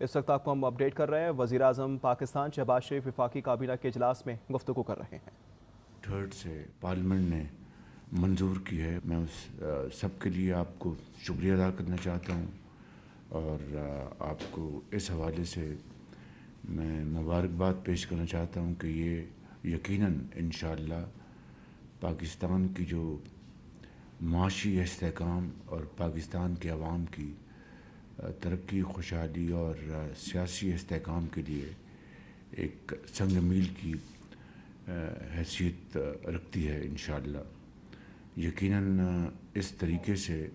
اس وقت آپ کو ہم اپڈیٹ کر رہے ہیں۔ وزیر اعظم پاکستان شہباز شریف وفاقی کابینہ کے اجلاس میں گفتگو کر رہے ہیں۔ تھرڈ سے پارلیمنٹ نے منظور کی ہے۔ میں اس سب کے لیے آپ کو شکریہ ادا کرنا چاہتا ہوں، اور آپ کو اس حوالے سے میں مبارکباد پیش کرنا چاہتا ہوں کہ یہ یقیناً انشاءاللہ پاکستان کی جو معاشی استحکام اور پاکستان کے عوام کی ترقی، خوشحالی اور سیاسی استحکام کے لیے ایک سنگ میل کی حیثیت رکھتی ہے انشاءاللہ۔ یقیناً اس طریقے سے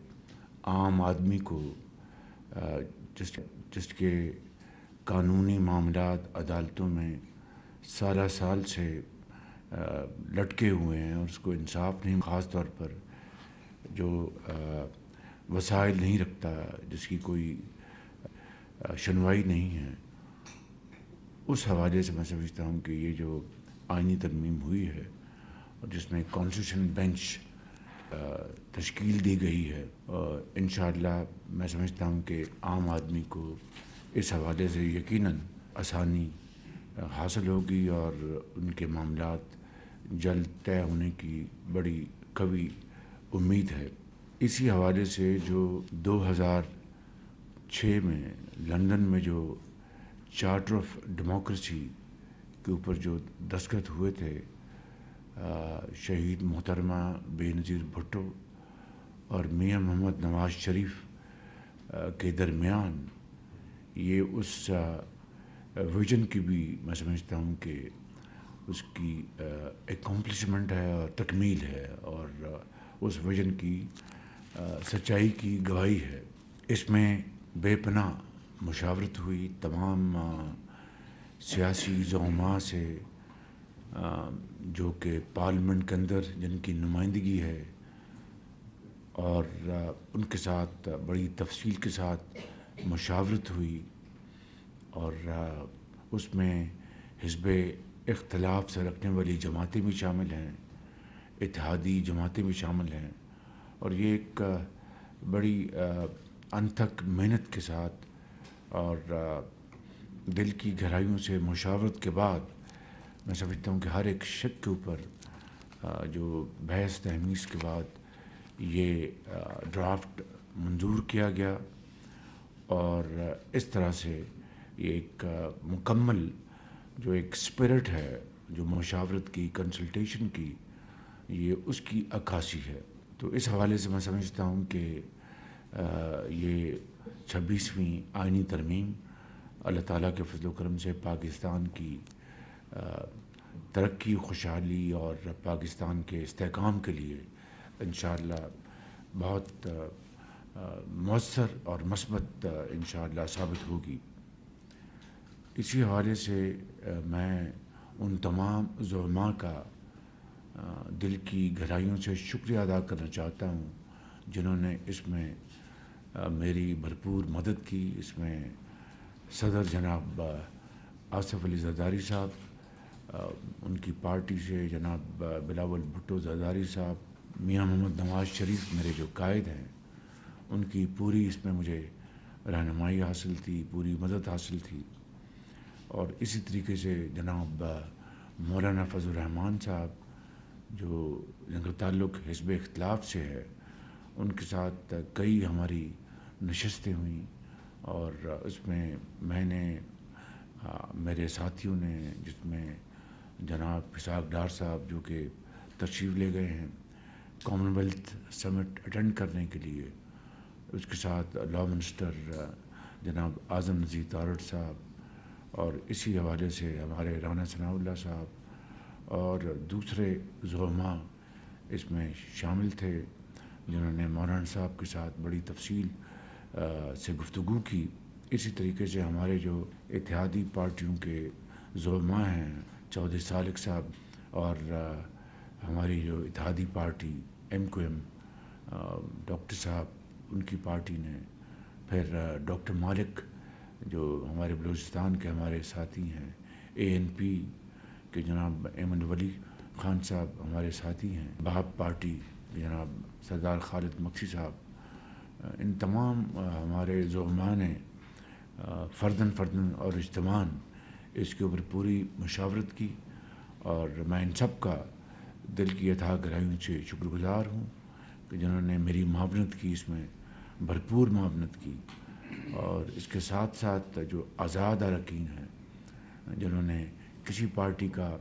عام آدمی کو جس کے قانونی معاملات عدالتوں میں سالہ سال سے لٹکے ہوئے ہیں اور اس کو انصاف نہیں، خاص طور پر جو وسائل نہیں رکھتا، جس کی کوئی شنوائی نہیں ہے، اس حوالے سے میں سمجھتا ہوں کہ یہ جو آئینی ترمیم ہوئی ہے اور جس میں کانسٹیٹیوشن بینچ تشکیل دی گئی ہے، انشاءاللہ میں سمجھتا ہوں کہ عام آدمی کو اس حوالے سے یقیناً آسانی حاصل ہوگی اور ان کے معاملات جلد طے ہونے کی بڑی قوی امید ہے۔ اسی حوالے سے جو 2006 میں لندن میں جو چارٹر آف ڈیموکریسی کے اوپر جو دستخط ہوئے تھے شہید محترمہ بے نظیر بھٹو اور میاں محمد نواز شریف کے درمیان، یہ اس ویژن کی بھی میں سمجھتا ہوں کہ اس کی اکمپلشمنٹ ہے اور تکمیل ہے، اور اس ویژن کی سچائی کی گواہی ہے۔ اس میں بے پناہ مشاورت ہوئی تمام سیاسی زعماء سے، جو کہ پارلیمنٹ کے اندر جن کی نمائندگی ہے، اور ان کے ساتھ بڑی تفصیل کے ساتھ مشاورت ہوئی، اور اس میں حزب اختلاف سے رکھنے والی جماعتیں بھی شامل ہیں، اتحادی جماعتیں بھی شامل ہیں، اور یہ ایک بڑی انتھک محنت کے ساتھ اور دل کی گہرائیوں سے مشاورت کے بعد میں سمجھتا ہوں کہ ہر ایک شک کے اوپر جو بحث تحمیز کے بعد یہ ڈرافٹ منظور کیا گیا، اور اس طرح سے یہ ایک مکمل جو ایک اسپرٹ ہے جو مشاورت کی، کنسلٹیشن کی، یہ اس کی عکاسی ہے۔ تو اس حوالے سے میں سمجھتا ہوں کہ یہ 26ویں آئینی ترمیم اللہ تعالیٰ کے فضل و کرم سے پاکستان کی ترقی، خوشحالی اور پاکستان کے استحکام کے لیے انشاءاللہ بہت مؤثر اور مثبت انشاءاللہ ثابت ہوگی۔ اسی حوالے سے میں ان تمام زعماء کا دل کی گہرائیوں سے شکریہ ادا کرنا چاہتا ہوں جنہوں نے اس میں میری بھرپور مدد کی۔ اس میں صدر جناب آصف علی زرداری صاحب، ان کی پارٹی سے جناب بلاول بھٹو زرداری صاحب، میاں محمد نواز شریف میرے جو قائد ہیں، ان کی پوری اس میں مجھے رہنمائی حاصل تھی، پوری مدد حاصل تھی، اور اسی طریقے سے جناب مولانا فضل الرحمان صاحب جن کا تعلق حزب اختلاف سے ہے، ان کے ساتھ کئی ہماری نشستیں ہوئیں، اور اس میں میں نے میرے ساتھیوں نے، جس میں جناب اسحاق ڈار صاحب جو کہ تشریف لے گئے ہیں کامن ویلتھ سمٹ اٹینڈ کرنے کے لیے، اس کے ساتھ لاء منسٹر جناب اعظم نذیر تارڑ صاحب، اور اسی حوالے سے ہمارے رانا ثناء اللہ صاحب اور دوسرے زعماء اس میں شامل تھے، جنہوں نے مولانا صاحب کے ساتھ بڑی تفصیل سے گفتگو کی۔ اسی طریقے سے ہمارے جو اتحادی پارٹیوں کے زعماء ہیں، چودھری صالح صاحب، اور ہماری جو اتحادی پارٹی MQM ڈاکٹر صاحب، ان کی پارٹی نے، پھر ڈاکٹر مالک جو ہمارے بلوچستان کے ہمارے ساتھی ہیں، ANP کے جناب ایمن ولی خان صاحب ہمارے ساتھی ہیں، بہاب پارٹی جناب سردار خالد مکسی صاحب، ان تمام ہمارے زعماء نے فرداً فرداً اور اجتماعاً اس کے اوپر پوری مشاورت کی، اور میں ان سب کا دل کی اتھاہ گہرائیوں سے شکر گزار ہوں کہ جنہوں نے میری معاونت کی، اس میں بھرپور معاونت کی، اور اس کے ساتھ ساتھ جو آزاد اراکین ہیں جنہوں نے کسی پارٹی کا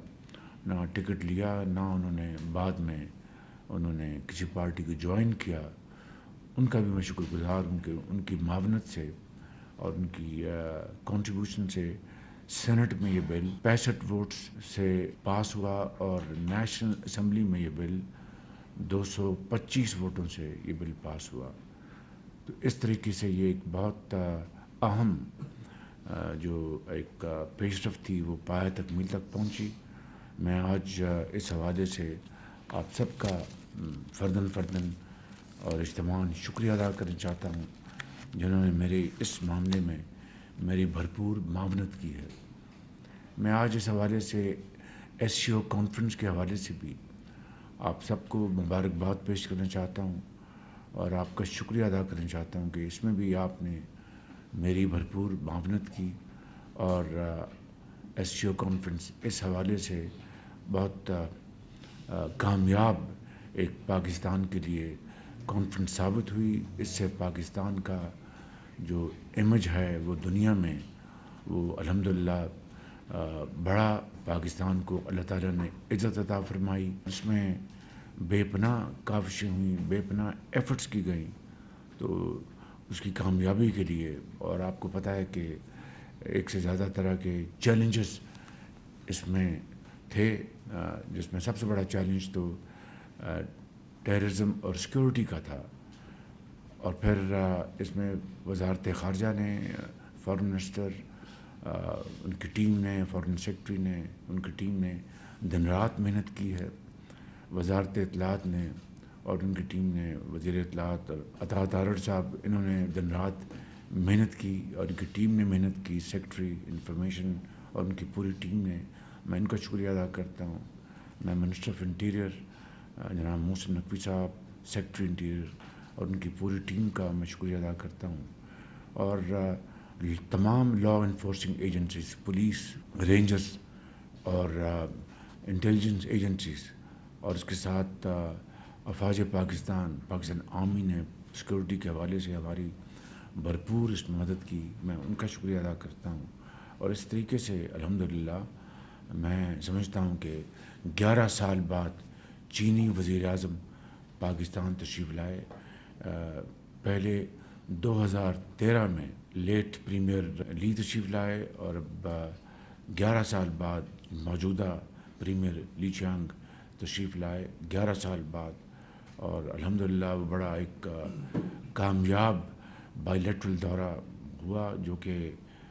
نہ ٹکٹ لیا، نہ انہوں نے بعد میں کسی پارٹی کو جوائن کیا، ان کا بھی میں شکر گزار ہوں کہ ان کی معاونت سے اور ان کی کنٹریبیوشن سے سینٹ میں یہ بل 65 ووٹس سے پاس ہوا، اور نیشنل اسمبلی میں یہ بل 225 ووٹوں سے یہ بل پاس ہوا۔ تو اس طریقے سے یہ ایک بہت اہم جو ایک پیش رفت تھی وہ پایہ تکمیل تک پہنچی۔ میں آج اس حوالے سے آپ سب کا فرداً فرداً اور اجتماعاً شکریہ ادا کرنا چاہتا ہوں، جنہوں نے میرے اس معاملے میں میری بھرپور معاونت کی ہے۔ میں آج اس حوالے سے SCO کانفرنس کے حوالے سے بھی آپ سب کو مبارکباد پیش کرنا چاہتا ہوں، اور آپ کا شکریہ ادا کرنا چاہتا ہوں کہ اس میں بھی آپ نے میری بھرپور معاونت کی، اور SCO کانفرنس اس حوالے سے بہت کامیاب ایک پاکستان کے لیے کانفرنس ثابت ہوئی۔ اس سے پاکستان کا جو امیج ہے وہ دنیا میں وہ الحمدللہ بڑا پاکستان کو اللہ تعالیٰ نے عزت عطا فرمائی۔ اس میں بے پناہ کاوشیں ہوئیں، بے پناہ ایفرٹس کی گئیں، تو اس کی کامیابی کے لیے، اور آپ کو پتہ ہے کہ ایک سے زیادہ طرح کے چیلنجز اس میں تھے، جس میں سب سے بڑا چیلنج تو ٹیررزم اور سیکورٹی کا تھا، اور پھر اس میں وزارت خارجہ نے، فارن منسٹر، ان کی ٹیم نے، فارن سیکرٹری نے، ان کی ٹیم نے دن رات محنت کی ہے، وزارت اطلاعات نے اور ان کی ٹیم نے، وزیر اطلاعات اور عطا تارڑ صاحب، انہوں نے دن رات محنت کی، اور ان کی ٹیم نے محنت کی، سیکرٹری انفارمیشن اور ان کی پوری ٹیم نے، میں ان کا شکریہ ادا کرتا ہوں۔ میں منسٹر آف انٹیریئر جناب محسن نقوی صاحب، سیکرٹری انٹیریئر اور ان کی پوری ٹیم کا میں شکریہ ادا کرتا ہوں، اور تمام law enforcing agencies, police, rangers اور انٹیلیجنس ایجنسیز، اور اس کے ساتھ افواج پاکستان آرمی نے سیکورٹی کے حوالے سے ہماری بھرپور اس میں مدد کی، میں ان کا شکریہ ادا کرتا ہوں۔ اور اس طریقے سے الحمدللہ میں سمجھتا ہوں کہ 11 سال بعد چینی وزیر اعظم پاکستان تشریف لائے۔ پہلے 2013 میں لیٹ پریمیئر لی تشریف لائے، اور اب 11 سال بعد موجودہ پریمیئر لی چیانگ تشریف لائے، 11 سال بعد، اور الحمدللہ وہ بڑا ایک کامیاب بائی لیٹرل دورہ ہوا، جو کہ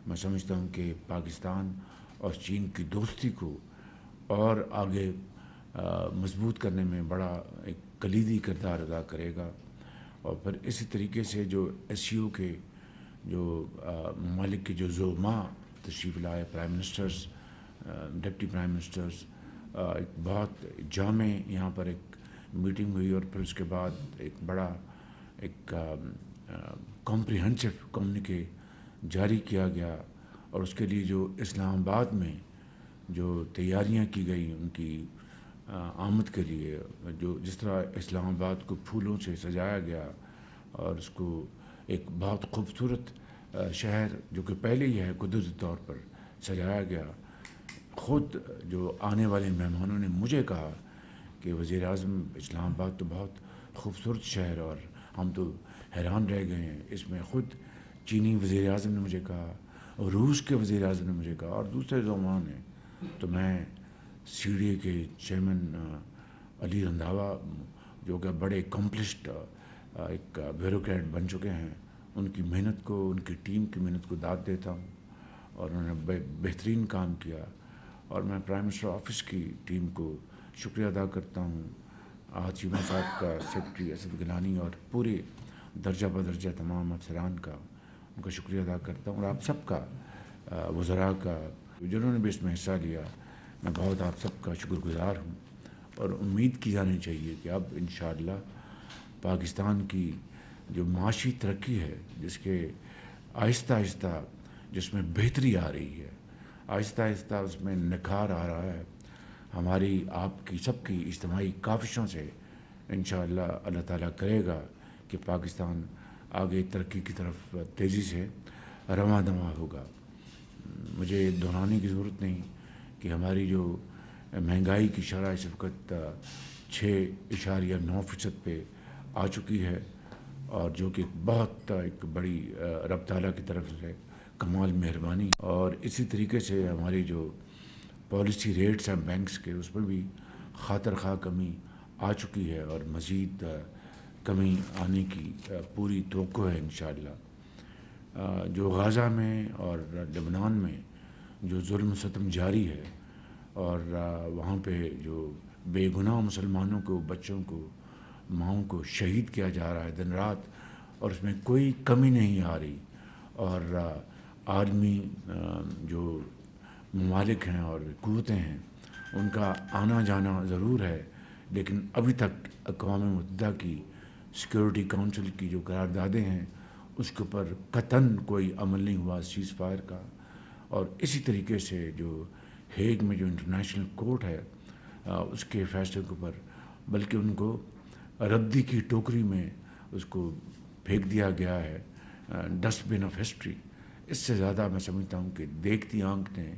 میں سمجھتا ہوں کہ پاکستان اور چین کی دوستی کو اور آگے مضبوط کرنے میں بڑا ایک کلیدی کردار ادا کرے گا۔ اور پھر اسی طریقے سے جو SCO کے جو ممالک کے جو زعماء تشریف لائے، prime ministers, deputy prime ministers, ایک بہت جامع یہاں پر ایک میٹنگ ہوئی، اور پھر اس کے بعد ایک بڑا ایک کمپریہنسو کمیونیکے جاری کیا گیا، اور اس کے لیے جو اسلام آباد میں جو تیاریاں کی گئی ان کی آمد کے لیے، جو جس طرح اسلام آباد کو پھولوں سے سجایا گیا، اور اس کو ایک بہت خوبصورت شہر جو کہ پہلے ہی ہے قدرتی طور پر سجایا گیا۔ خود جو آنے والے مہمانوں نے مجھے کہا کہ وزیر اعظم اسلام آباد تو بہت خوبصورت شہر، اور ہم تو حیران رہ گئے ہیں۔ اس میں خود چینی وزیر اعظم نے مجھے کہا، اور روس کے وزیر اعظم نے مجھے کہا، اور دوسرے زعماء نے۔ تو میں CDA کے چیئرمین علی رنداوا، جو کہ بڑے اکمپلشڈ ایک بیوروکریٹ بن چکے ہیں، ان کی محنت کو، ان کی ٹیم کی محنت کو داد دیتا ہوں، اور انہوں نے بہترین کام کیا، اور میں پرائم منسٹر آفس کی ٹیم کو شکریہ ادا کرتا ہوں، چیمہ صاحب کا، سیکرٹری اسد گیلانی، اور پورے درجہ بدرجہ تمام افسران کا ان کا شکریہ ادا کرتا ہوں، اور آپ سب کا، وزراء کا، جنہوں نے بھی اس میں حصہ لیا، میں بہت آپ سب کا شکر گزار ہوں۔ اور امید کی جانی چاہیے کہ اب انشاءاللہ پاکستان کی جو معاشی ترقی ہے، جس کے آہستہ آہستہ جس میں بہتری آ رہی ہے، آہستہ آہستہ اس میں نکھار آ رہا ہے۔ ہماری آپ کی سب کی اجتماعی کاوشوں سے انشاءاللہ اللہ تعالیٰ کرے گا کہ پاکستان آگے ترقی کی طرف تیزی سے رواں دواں ہوگا۔ مجھے دہرانے کی ضرورت نہیں کہ ہماری جو مہنگائی کی شرح اس وقت 6.9% پہ آ چکی ہے، اور جو کہ بہت ایک بڑی رب تعالیٰ کی طرف سے کمال مہربانی، اور اسی طریقے سے ہماری جو پالیسی ریٹس ہیں بینکس کے، اس میں بھی خاطر خواہ کمی آ چکی ہے، اور مزید کمی آنے کی پوری توقع ہے انشاءاللہ۔ جو غزہ میں اور لبنان میں جو ظلم و ستم جاری ہے، اور وہاں پہ جو بے گناہ مسلمانوں کو، بچوں کو، ماؤں کو شہید کیا جا رہا ہے دن رات، اور اس میں کوئی کمی نہیں آ رہی، اور عالمی جو ممالک ہیں اور قوتیں ہیں ان کا آنا جانا ضرور ہے، لیکن ابھی تک اقوام متحدہ کی سیکیورٹی کونسل کی جو قراردادیں ہیں اس کے اوپر قطعاً کوئی عمل نہیں ہوا سیز فائر کا۔ اور اسی طریقے سے جو ہیگ میں جو انٹرنیشنل کورٹ ہے اس کے فیصلے کے اوپر بلکہ ان کو ردی کی ٹوکری میں اس کو پھینک دیا گیا ہے، ڈسٹ بن آف ہسٹری۔ اس سے زیادہ میں سمجھتا ہوں کہ دیکھتی آنکھ نے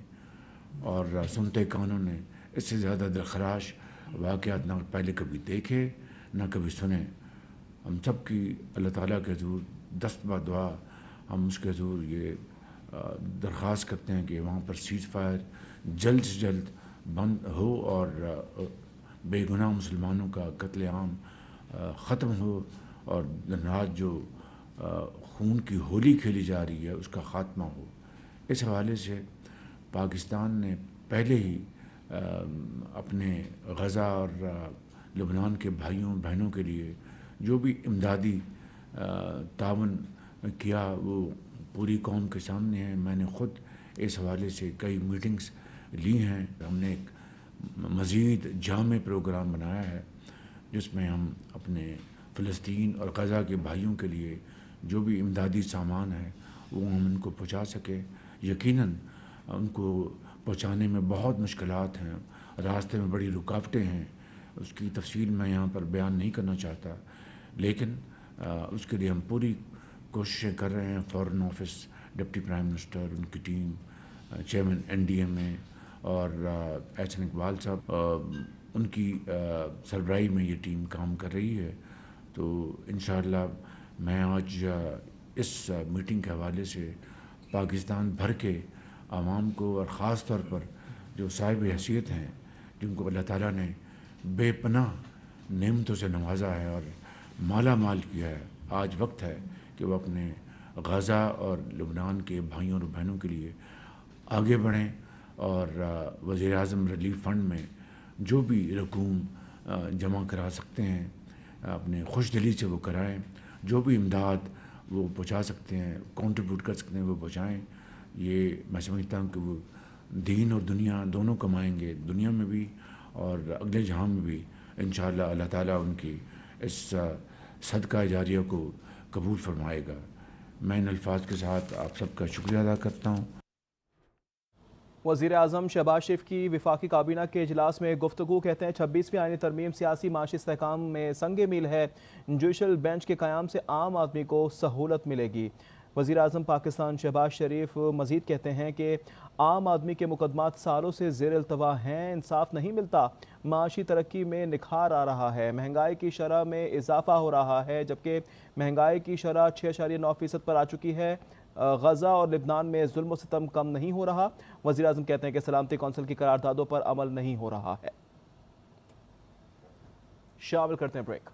اور سنتے کانوں نے اس سے زیادہ دلخراش واقعات نہ پہلے کبھی دیکھے نہ کبھی سنے۔ ہم سب کی اللہ تعالیٰ کے حضور دست بہ دعا ہم اس کے حضور یہ درخواست کرتے ہیں کہ وہاں پر سیز فائر جلد سے جلد بند ہو، اور بے گناہ مسلمانوں کا قتل عام ختم ہو، اور دن رات جو خون کی ہولی کھیلی جا رہی ہے اس کا خاتمہ ہو۔ اس حوالے سے پاکستان نے پہلے ہی اپنے غزہ اور لبنان کے بھائیوں بہنوں کے لیے جو بھی امدادی تعاون کیا وہ پوری قوم کے سامنے ہے۔ میں نے خود اس حوالے سے کئی میٹنگز لی ہیں۔ ہم نے ایک مزید جامع پروگرام بنایا ہے جس میں ہم اپنے فلسطین اور غزہ کے بھائیوں کے لیے جو بھی امدادی سامان ہے وہ ہم ان کو پہنچا سکیں۔ یقیناً ان کو پہنچانے میں بہت مشکلات ہیں، راستے میں بڑی رکاوٹیں ہیں، اس کی تفصیل میں یہاں پر بیان نہیں کرنا چاہتا، لیکن اس کے لیے ہم پوری کوششیں کر رہے ہیں۔ Foreign office, deputy prime minister, ان کی ٹیم، چیئرمین NDMA اور احسن اقبال صاحب، ان کی سربراہی میں یہ ٹیم کام کر رہی ہے۔ تو انشاءاللہ میں آج اس میٹنگ کے حوالے سے پاکستان بھر کے عوام کو، اور خاص طور پر جو صاحب حیثیت ہیں جن کو اللہ تعالیٰ نے بے پناہ نعمتوں سے نوازا ہے اور مالا مال کیا ہے، آج وقت ہے کہ وہ اپنے غزہ اور لبنان کے بھائیوں اور بہنوں کے لیے آگے بڑھیں، اور وزیر اعظم ریلیف فنڈ میں جو بھی رقوم جمع کرا سکتے ہیں اپنے خوش دلی سے وہ کرائیں، جو بھی امداد وہ پہنچا سکتے ہیں، کنٹریبیوٹ کر سکتے ہیں وہ پہنچائیں۔ یہ میں سمجھتا ہوں کہ وہ دین اور دنیا دونوں کمائیں گے، دنیا میں بھی اور اگلے جہاں میں بھی انشاءاللہ اللہ تعالیٰ ان کی اس صدقہ جاریہ کو قبول فرمائے گا۔ میں ان الفاظ کے ساتھ آپ سب کا شکریہ ادا کرتا ہوں۔ وزیر اعظم شہباز شریف کی وفاقی کابینہ کے اجلاس میں گفتگو، کہتے ہیں 26ویں آئینی ترمیم سیاسی معاشی استحکام میں سنگ میل ہے، جوڈیشل بینچ کے قیام سے عام آدمی کو سہولت ملے گی۔ وزیر اعظم پاکستان شہباز شریف مزید کہتے ہیں کہ عام آدمی کے مقدمات سالوں سے زیر التوا ہیں، انصاف نہیں ملتا، معاشی ترقی میں نکھار آ رہا ہے، مہنگائی کی شرح میں اضافہ ہو رہا ہے، جبکہ مہنگائی کی شرح 6.9% پر آ چکی ہے، غزہ اور لبنان میں ظلم و ستم کم نہیں ہو رہا۔ وزیر اعظم کہتے ہیں کہ سلامتی کونسل کی قراردادوں پر عمل نہیں ہو رہا ہے۔ شامل کرتے ہیں بریک۔